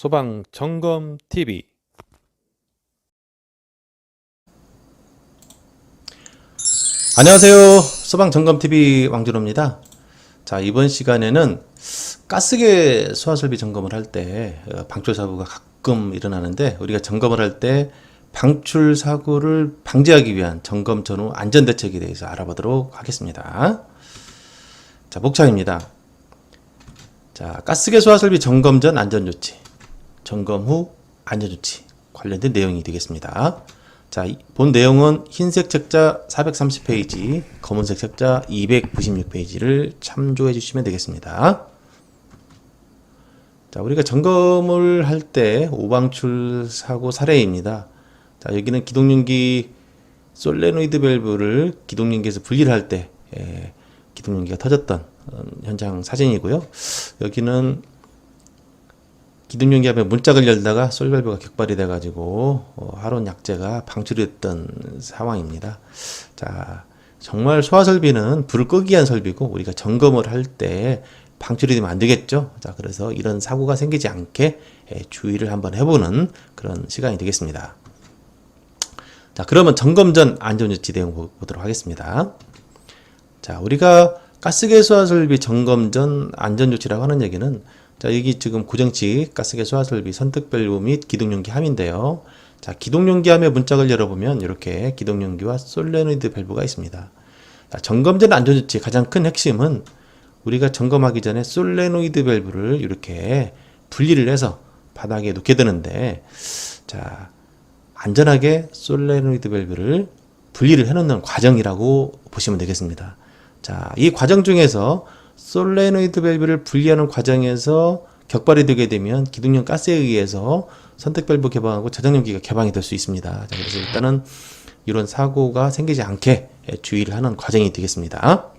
소방 점검 TV. 안녕하세요. 소방점검TV 왕준호입니다. 자, 이번 시간에는 가스계 소화설비 점검을 할 때 방출 사고가 가끔 일어나는데, 우리가 점검을 할 때 방출 사고를 방지하기 위한 점검 전후 안전대책에 대해서 알아보도록 하겠습니다. 자, 목차입니다. 자, 가스계 소화설비 점검 전 안전조치, 점검 후 안전조치 관련된 내용이 되겠습니다. 자, 본 내용은 흰색 책자 430페이지, 검은색 책자 296페이지를 참조해 주시면 되겠습니다. 자, 우리가 점검을 할 때 오방출 사고 사례입니다. 자, 여기는 기동용기 솔레노이드 밸브를 기동용기에서 분리를 할 때 기동용기가 터졌던 현장 사진이고요. 여기는 기동용기 앞에 문짝을 열다가 솔밸브가 격발이 돼가지고 하론 약재가 방출이 됐던 상황입니다. 자, 정말 소화설비는 불을 끄기 위한 설비고, 우리가 점검을 할 때 방출이 되면 안 되겠죠. 자, 그래서 이런 사고가 생기지 않게 주의를 한번 해보는 그런 시간이 되겠습니다. 자, 그러면 점검 전 안전조치 내용 보도록 하겠습니다. 자, 우리가 가스계 소화설비 점검 전 안전조치라고 하는 얘기는, 자, 여기 지금 고정치 가스계 소화설비 선택밸브 및 기동용기 함인데요. 자, 기동용기 함의 문짝을 열어보면 이렇게 기동용기와 솔레노이드 밸브가 있습니다. 자, 점검 전 안전조치 가장 큰 핵심은, 우리가 점검하기 전에 솔레노이드 밸브를 이렇게 분리를 해서 바닥에 놓게 되는데, 자, 안전하게 솔레노이드 밸브를 분리를 해놓는 과정이라고 보시면 되겠습니다. 자, 이 과정 중에서 솔레노이드 밸브를 분리하는 과정에서 격발이 되게 되면 기동용 가스에 의해서 선택 밸브 개방하고 저장용기가 개방이 될 수 있습니다. 자, 그래서 일단은 이런 사고가 생기지 않게 주의를 하는 과정이 되겠습니다.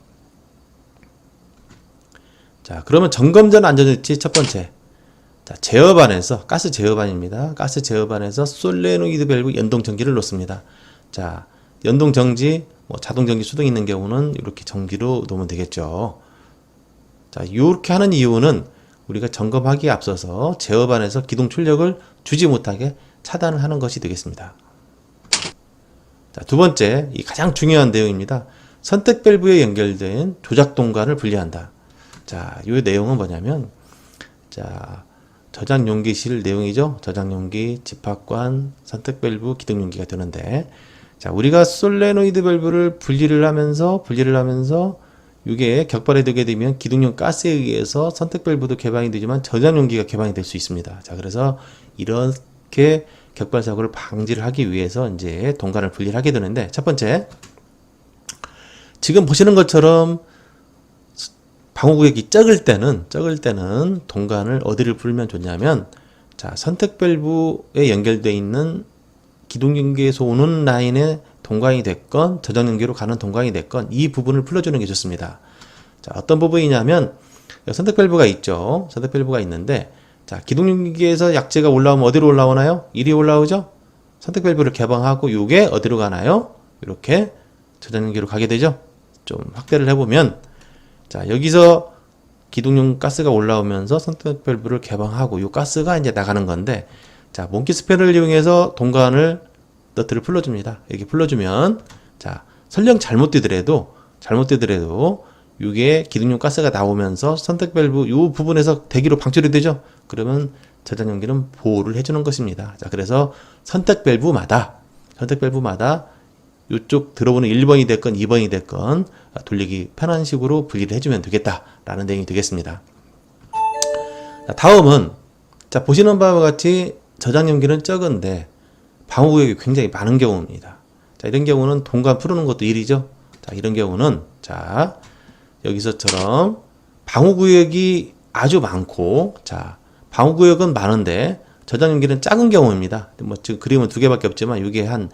자, 그러면 점검 전 안전조치 첫 번째. 자, 제어반에서, 가스 제어반입니다. 가스 제어반에서 솔레노이드 밸브 연동 전기를 놓습니다. 자, 연동 정지, 자동 전기 수동이 있는 경우는 이렇게 전기로 놓으면 되겠죠. 자, 이렇게 하는 이유는 우리가 점검하기에 앞서서 제어반에서 기동 출력을 주지 못하게 차단을 하는 것이 되겠습니다. 자, 두 번째, 이 가장 중요한 내용입니다. 선택 밸브에 연결된 조작 동관을 분리한다. 자, 이 내용은 뭐냐면, 자, 저장 용기실 내용이죠. 저장 용기, 집합관, 선택 밸브, 기동 용기가 되는데, 자, 우리가 솔레노이드 밸브를 분리를 하면서 이게 격발이 되게 되면 기동용 가스에 의해서 선택 밸브도 개방이 되지만 저장 용기가 개방이 될 수 있습니다. 자, 그래서 이렇게 격발 사고를 방지를 하기 위해서 이제 동관을 분리를 하게 되는데, 첫 번째, 지금 보시는 것처럼 방호구역이 적을 때는 동관을 어디를 풀면 좋냐면, 자, 선택 밸브에 연결되어 있는 기동용기에서 오는 라인에 동관이 됐건 저장용기로 가는 동관이 됐건 이 부분을 풀어주는 게 좋습니다. 자, 어떤 부분이냐면, 선택 밸브가 있죠. 선택 밸브가 있는데, 자, 기동용기에서 약재가 올라오면 어디로 올라오나요? 이리 올라오죠. 선택 밸브를 개방하고 이게 어디로 가나요? 이렇게 저장용기로 가게 되죠. 좀 확대를 해보면, 자, 여기서 기동용 가스가 올라오면서 선택 밸브를 개방하고 이 가스가 이제 나가는 건데, 자, 몽키 스패너를 이용해서 동관을 너트를 풀어줍니다. 이렇게 풀어주면, 자, 설령 잘못되더라도 이게 기동용 가스가 나오면서 선택 밸브 이 부분에서 대기로 방출이 되죠. 그러면 저장용기는 보호를 해주는 것입니다. 자, 그래서 선택 밸브마다 이쪽 들어오는 1번이 됐건 2번이 됐건 돌리기 편한 식으로 분리를 해주면 되겠다라는 내용이 되겠습니다. 자, 다음은, 자, 보시는 바와 같이 저장용기는 적은데 방호구역이 굉장히 많은 경우입니다. 자, 이런 경우는 동관 풀는 것도 일이죠. 자, 이런 경우는, 자, 여기서처럼 방호구역이 아주 많고, 자, 방호구역은 많은데 저장용기는 작은 경우입니다. 지금 그림은 두 개밖에 없지만 이게 한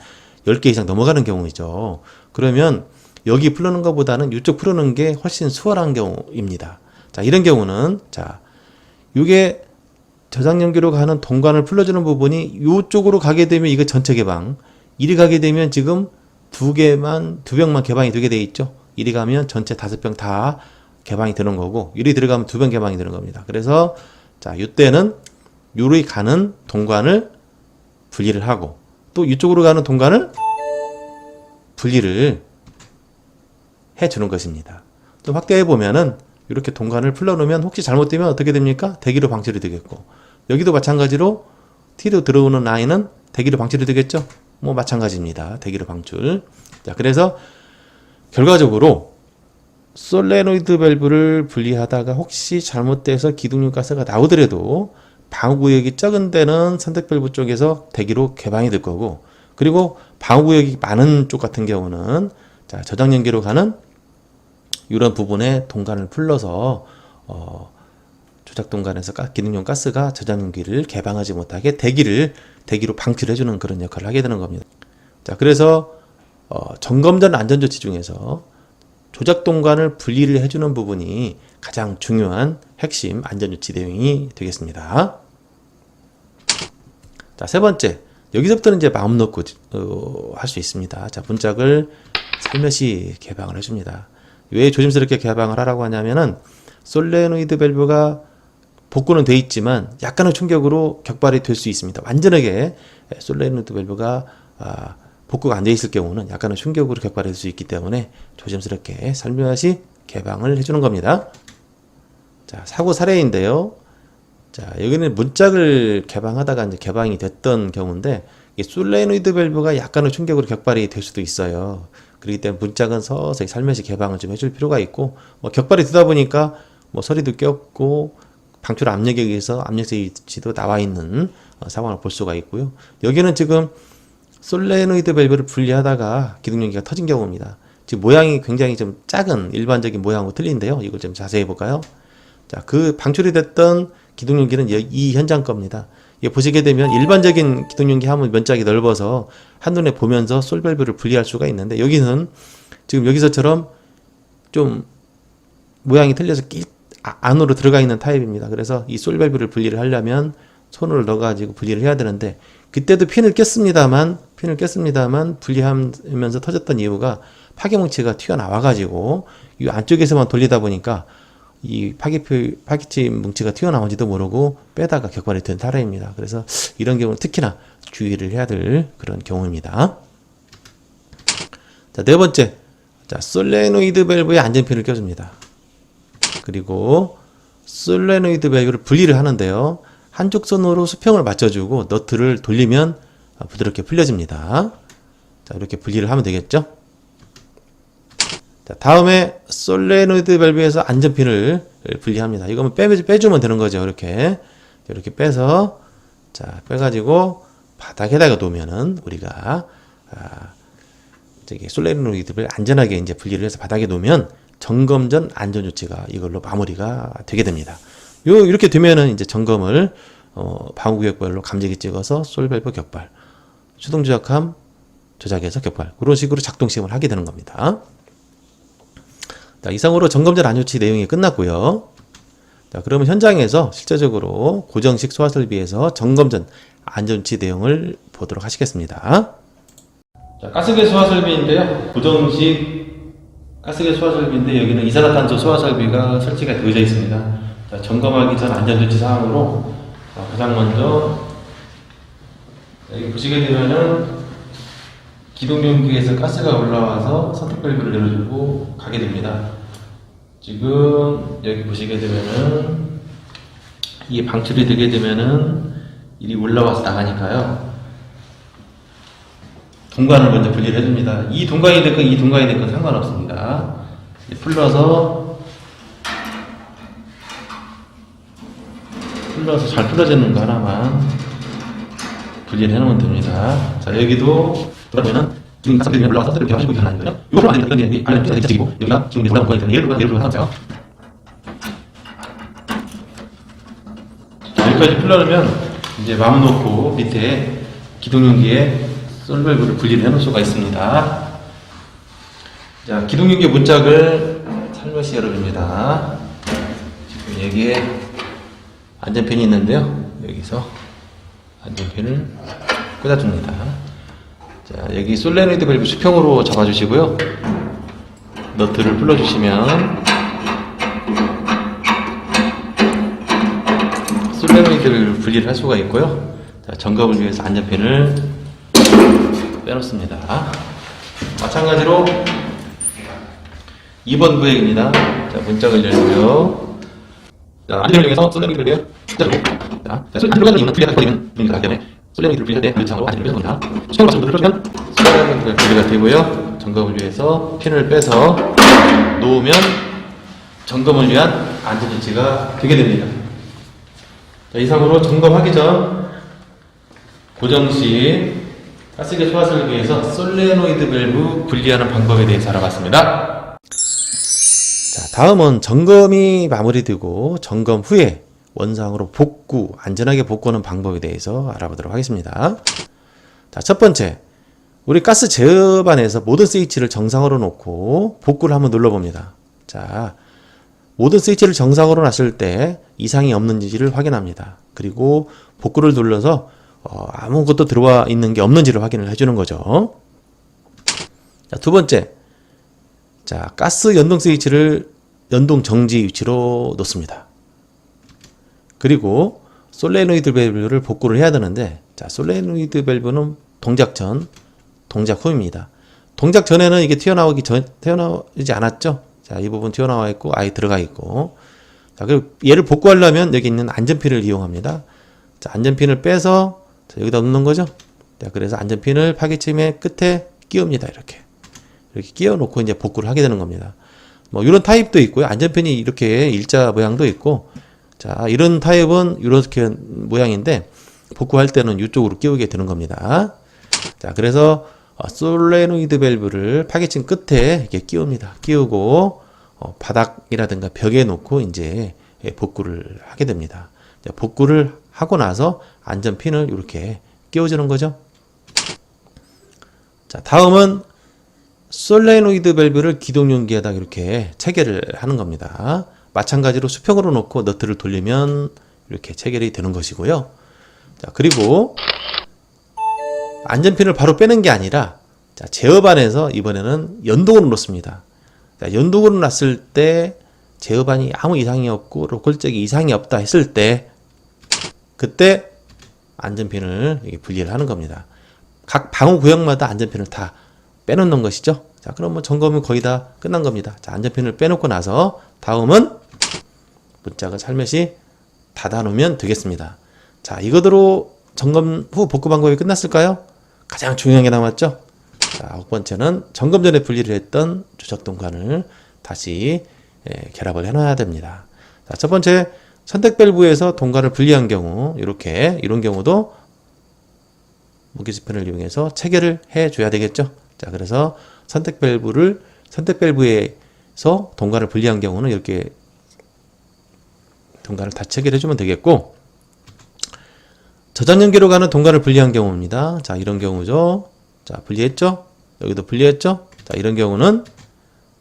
10개 이상 넘어가는 경우이죠. 그러면 여기 풀는 것보다는 이쪽 풀는 게 훨씬 수월한 경우입니다. 자, 이런 경우는, 자, 이게 저장용기로 가는 동관을 풀어주는 부분이 이쪽으로 가게 되면 이거 전체 개방, 이리 가게 되면 지금 두 병만 개방이 되게 돼 있죠. 이리 가면 전체 5병 다 개방이 되는 거고, 이리 들어가면 2병 개방이 되는 겁니다. 그래서, 자, 이때는 요리 가는 동관을 분리를 하고 또 이쪽으로 가는 동관을 분리를 해주는 것입니다. 좀 확대해 보면은 이렇게 동관을 풀러놓으면 혹시 잘못되면 어떻게 됩니까? 대기로 방출이 되겠고 여기도 마찬가지로 T로 들어오는 라인은 대기로 방출이 되겠죠? 뭐 마찬가지입니다. 대기로 방출. 자, 그래서 결과적으로 솔레노이드 밸브를 분리하다가 혹시 잘못돼서 기둥용 가스가 나오더라도 방어구역이 적은 데는 선택 밸브 쪽에서 대기로 개방이 될 거고 그리고 방어구역이 많은 쪽 같은 경우는 자, 저장 연계로 가는 이런 부분에 동관을 풀러서 조작 동관에서 기능용 가스가 저장 연기를 개방하지 못하게 대기로 방출해주는 그런 역할을 하게 되는 겁니다. 자, 그래서 점검 전 안전조치 중에서 조작 동관을 분리를 해주는 부분이 가장 중요한 핵심 안전조치 내용이 되겠습니다. 자, 세 번째. 여기서부터는 이제 마음 놓고 할 수 있습니다. 자, 문짝을 살며시 개방을 해줍니다. 왜 조심스럽게 개방을 하라고 하냐면은 솔레노이드 밸브가 복구는 돼 있지만 약간의 충격으로 격발이 될 수 있습니다. 완전하게 솔레노이드 밸브가 복구가 안 돼 있을 경우는 약간의 충격으로 격발이 될 수 있기 때문에 조심스럽게 살며시 개방을 해주는 겁니다. 자, 사고 사례인데요. 자, 여기는 문짝을 개방하다가 이제 개방이 됐던 경우인데 이 솔레노이드 밸브가 약간의 충격으로 격발이 될 수도 있어요. 그렇기 때문에 문짝은 서서히 살며시 개방을 좀 해줄 필요가 있고 격발이 되다 보니까 서리도 꼈고 방출 압력에 의해서 압력 스위치도 나와 있는 상황을 볼 수가 있고요. 여기는 지금 솔레노이드 밸브를 분리하다가 기둥연기가 터진 경우입니다. 지금 모양이 굉장히 좀 작은 일반적인 모양하고 틀린데요. 이걸 좀 자세히 볼까요? 자, 그 방출이 됐던 기둥연기는 이 현장 겁니다. 이게 보시게 되면 일반적인 기둥연기 하면 면적이 넓어서 한눈에 보면서 솔 밸브를 분리할 수가 있는데 여기는 지금 여기서처럼 좀 모양이 틀려서 안으로 들어가 있는 타입입니다. 그래서 이 솔 밸브를 분리를 하려면 손을 넣어가지고 분리를 해야 되는데 그때도 핀을 꼈습니다만 분리하면서 터졌던 이유가 파괴뭉치가 튀어나와가지고 이 안쪽에서만 돌리다 보니까 이 파괴치 뭉치가 튀어나온지도 모르고 빼다가 격발이 된 사례입니다. 그래서 이런 경우는 특히나 주의를 해야 될 그런 경우입니다. 자, 네 번째. 자, 솔레노이드 밸브에 안전핀을 껴줍니다. 그리고 솔레노이드 밸브를 분리를 하는데요. 한쪽 손으로 수평을 맞춰주고 너트를 돌리면 부드럽게 풀려집니다. 자, 이렇게 분리를 하면 되겠죠? 자, 다음에 솔레노이드 밸브에서 안전핀을 분리합니다. 이거는 빼주면 되는 거죠. 이렇게 빼서 자, 빼가지고 바닥에다가 놓으면은 우리가 솔레노이드 밸브 안전하게 이제 분리를 해서 바닥에 놓으면 점검 전 안전 조치가 이걸로 마무리가 되게 됩니다. 이렇게 되면은 이제 점검을 방어구역별로 감지기 찍어서 솔 밸브 격발, 수동 조작함 조작해서 격발 그런 식으로 작동 시험을 하게 되는 겁니다. 자, 이상으로 점검 전 안전 조치 내용이 끝났고요. 자, 그러면 현장에서 실제적으로 고정식 소화 설비에서 점검 전 안전 조치 내용을 보도록 하시겠습니다. 자, 가스계 소화 설비인데요. 고정식 가스계 소화 설비인데 여기는 이산화탄소 소화 설비가 설치가 되어져 있습니다. 자, 점검하기 전 안전조치 사항으로 가장 먼저 여기 보시게 되면은 기동용기에서 가스가 올라와서 선택 밸브를 열어주고 가게 됩니다. 지금 여기 보시게 되면은 이게 방출이 되게 되면은 일이 올라와서 나가니까요. 동관을 먼저 분리를 해줍니다. 이 동관이 됐건 이 동관이 됐건 상관없습니다. 풀러서 잘 풀어지는 거 하나만 분리를 해놓으면 됩니다. 자, 여기도 보면은 지금 가스가 올라와서 이렇게 하시고 있는 거예요. 이거 안 되면 이게 안에 피가 되지고 여기가 지금 올라온 거니까 예를 하나요. 자, 여기까지 풀려면 이제 마음 놓고 밑에 기동용기에 솔 밸브를 분리를 해놓을 수가 있습니다. 자, 기동용기 문짝을 살며시 열어줍니다. 지금 여기에 안전핀이 있는데요. 여기서 안전핀을 꽂아줍니다. 자, 여기 솔레노이드 밸브 수평으로 잡아주시고요. 너트를 풀어주시면 솔레노이드 솔레노이드를 분리를 할 수가 있고요. 자, 점검을 위해서 안전핀을 빼놓습니다. 마찬가지로 2번 구획입니다. 자, 문짝을 열고요. 자, 안전핀을 이용해서 솔레노이드를 자, 한쪽에서 이유는 분리하다 버리면 분리가 되기 때문에 솔레노이드를 분리할 때 반대창으로 안전핀을 빼놓습니다. 수평으로 맞춰서 풀어주면 솔레노이드가 분리가 되고요. 점검을 위해서 핀을 빼서 놓으면 점검을 위한 안전장치가 되게 됩니다. 자, 이상으로 점검하기 전 고정 시 가스계 소화설비에서 솔레노이드 밸브 분리하는 방법에 대해서 알아봤습니다. 자, 다음은 점검이 마무리되고 점검 후에 원상으로 복구, 안전하게 복구하는 방법에 대해서 알아보도록 하겠습니다. 자, 첫 번째, 우리 가스 제어반에서 모든 스위치를 정상으로 놓고 복구를 한번 눌러봅니다. 자, 모든 스위치를 정상으로 놨을 때 이상이 없는지를 확인합니다. 그리고 복구를 눌러서 아무것도 들어와 있는 게 없는지를 확인을 해주는 거죠. 자, 두 번째, 자, 가스 연동 스위치를 연동 정지 위치로 놓습니다. 그리고 솔레노이드 밸브를 복구를 해야 되는데, 자, 솔레노이드 밸브는 동작 전, 동작 후입니다. 동작 전에는 이게 튀어나오지 않았죠? 자, 이 부분 튀어나와 있고, 아예 들어가 있고. 자, 그리고 얘를 복구하려면 여기 있는 안전핀을 이용합니다. 자, 안전핀을 빼서 자, 여기다 넣는 거죠? 자, 그래서 안전핀을 파기침의 끝에 끼웁니다. 이렇게 끼워 놓고 이제 복구를 하게 되는 겁니다. 뭐, 이런 타입도 있고요. 안전핀이 이렇게 일자 모양도 있고, 자, 이런 타입은 이렇게 모양인데, 복구할 때는 이쪽으로 끼우게 되는 겁니다. 자, 그래서 솔레노이드 밸브를 파기침 끝에 이렇게 끼웁니다. 끼우고 바닥이라든가 벽에 놓고 이제 복구를 하게 됩니다. 자, 복구를 하고 나서 안전핀을 이렇게 끼워주는 거죠. 자, 다음은 솔레노이드 밸브를 기동용기에다 이렇게 체결을 하는 겁니다. 마찬가지로 수평으로 놓고 너트를 돌리면 이렇게 체결이 되는 것이고요. 자, 그리고 안전핀을 바로 빼는 게 아니라, 자, 제어반에서 이번에는 연동으로 놓습니다. 자, 연동으로 놨을 때 제어반이 아무 이상이 없고 로컬적이 이상이 없다 했을 때 그때 안전핀을 분리를 하는 겁니다. 각 방호 구역마다 안전핀을 다 빼놓는 것이죠. 자, 그러면 점검은 거의 다 끝난 겁니다. 자, 안전핀을 빼놓고 나서 다음은 문짝을 살며시 닫아 놓으면 되겠습니다. 자, 이거대로 점검 후 복구 방법이 끝났을까요? 가장 중요한 게 남았죠? 자, 9번째는 점검 전에 분리를 했던 조작 동관을 다시 결합을 해놔야 됩니다. 자, 첫 번째, 선택 밸브에서 동관을 분리한 경우, 이런 경우도 무게지펜을 이용해서 체결을 해줘야 되겠죠? 자, 그래서 선택 밸브에서 동관을 분리한 경우는 이렇게 동관을 다 체결해주면 되겠고, 저장 연기로 가는 동관을 분리한 경우입니다. 자, 이런 경우죠. 자, 분리했죠? 여기도 분리했죠? 자, 이런 경우는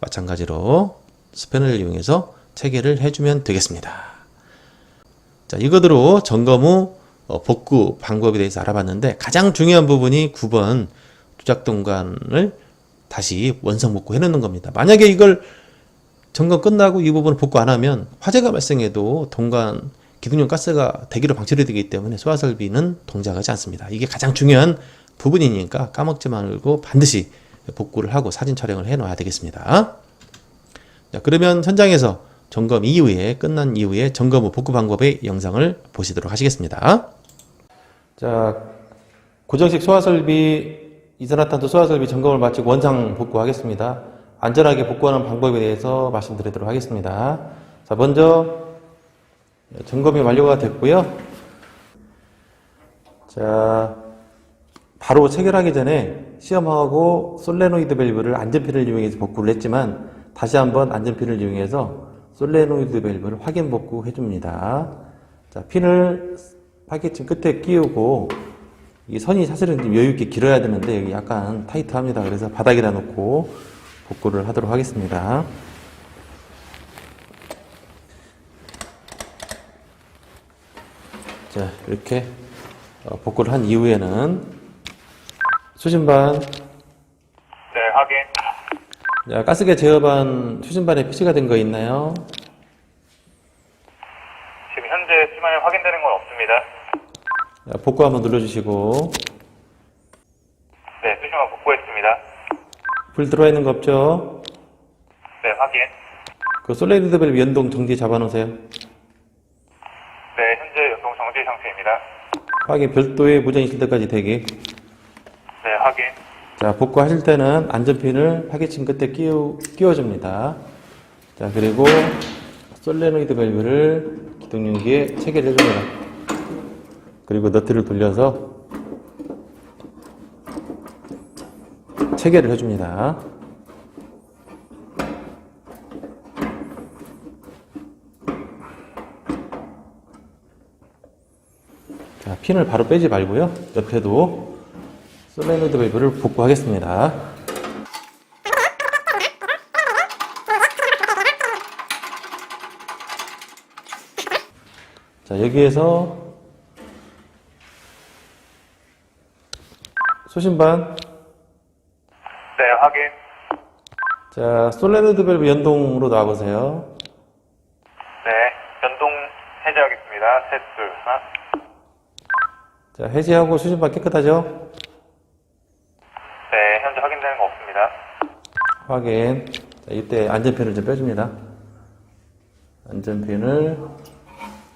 마찬가지로 스패너를 이용해서 체결을 해주면 되겠습니다. 자, 이거대로 점검 후 복구 방법에 대해서 알아봤는데, 가장 중요한 부분이 9번 조작 동관을 다시 원상 복구 해놓는 겁니다. 만약에 이걸 점검 끝나고 이 부분을 복구 안 하면 화재가 발생해도 동관 기둥용 가스가 대기로 방출이 되기 때문에 소화설비는 동작하지 않습니다. 이게 가장 중요한 부분이니까 까먹지 말고 반드시 복구를 하고 사진 촬영을 해 놔야 되겠습니다. 자, 그러면 현장에서 점검 이후에 끝난 이후에 점검 후 복구 방법의 영상을 보시도록 하시겠습니다. 자, 고정식 소화설비 이산화탄소 소화설비 점검을 마치고 원상 복구하겠습니다. 안전하게 복구하는 방법에 대해서 말씀드리도록 하겠습니다. 자, 먼저 점검이 완료가 됐고요. 자, 바로 체결하기 전에 시험하고 솔레노이드 밸브를 안전핀을 이용해서 복구를 했지만 다시 한번 안전핀을 이용해서 솔레노이드 밸브를 확인 복구해 줍니다. 자, 핀을 파기침 끝에 끼우고, 이 선이 사실은 좀 여유 있게 길어야 되는데 여기 약간 타이트합니다. 그래서 바닥에다 놓고 복구를 하도록 하겠습니다. 자, 이렇게 복구를 한 이후에는 수신반, 네, 확인. 자, 가스계 제어반 수신반에 표시가 된 거 있나요? 지금 현재 시간에 확인되는 건 없습니다. 됐습니다. 자, 복구 한번 눌러주시고. 네, 수신호 복구했습니다. 불 들어와 있는 거 없죠? 네, 확인. 그 솔레노이드 밸브 연동 정지 잡아놓으세요. 네, 현재 연동 정지 상태입니다. 확인. 별도의 무전 있을 때까지 대기. 네, 확인. 자, 복구하실 때는 안전핀을 파괴침 끝에 끼워줍니다. 자, 그리고 솔레노이드 밸브를 기동용기에 체결해 줍니다. 그리고 너트를 돌려서 체결을 해줍니다. 자, 핀을 바로 빼지 말고요. 옆에도 솔레노이드 밸브를 복구하겠습니다. 자, 여기에서 소신반. 네, 확인. 자, 솔레노이드 밸브 연동으로 나와보세요. 네, 연동 해제하겠습니다. 셋, 둘, 하나. 자, 해제하고 수신반 깨끗하죠? 네, 현재 확인되는 거 없습니다. 확인. 자, 이때 안전핀을 좀 빼줍니다. 안전핀을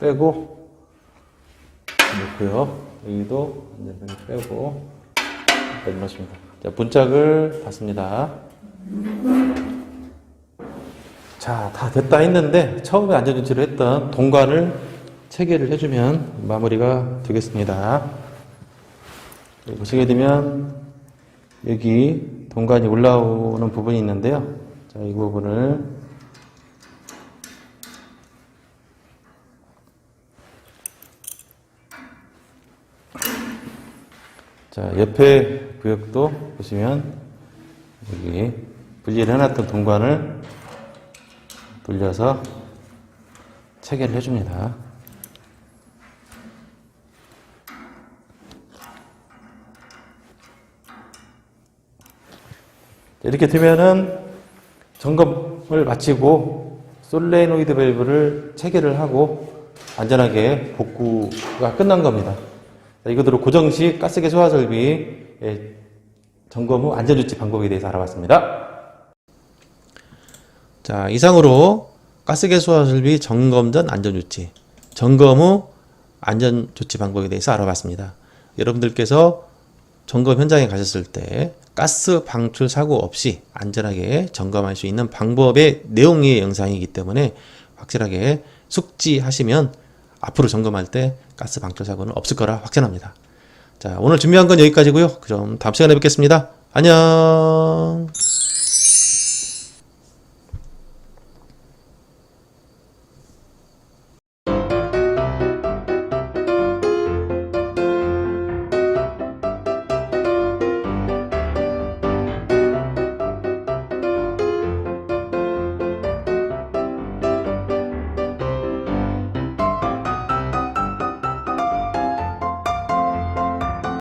빼고 넣고요. 여기도 안전핀을 빼고 넣습니다. 자, 분짝을 닫습니다. 자, 다 됐다 했는데 처음에 안전조치를 했던 동관을 체계를 해주면 마무리가 되겠습니다. 여기 보시게 되면 여기 동관이 올라오는 부분이 있는데요. 자, 이 부분을 자, 옆에 구역도 보시면 여기 분리를 해놨던 동관을 돌려서 체계를 해줍니다. 이렇게 되면은 점검을 마치고 솔레노이드 밸브를 체결을 하고 안전하게 복구가 끝난 겁니다. 이것으로 고정식 가스계 소화 설비 점검 후 안전조치 방법에 대해서 알아봤습니다. 자, 이상으로 가스계 소화 설비 점검 전 안전조치, 점검 후 안전조치 방법에 대해서 알아봤습니다. 여러분들께서 점검 현장에 가셨을 때 가스 방출 사고 없이 안전하게 점검할 수 있는 방법의 내용의 영상이기 때문에 확실하게 숙지하시면 앞으로 점검할 때 가스 방출 사고는 없을 거라 확신합니다. 자, 오늘 준비한 건 여기까지고요. 그럼 다음 시간에 뵙겠습니다. 안녕.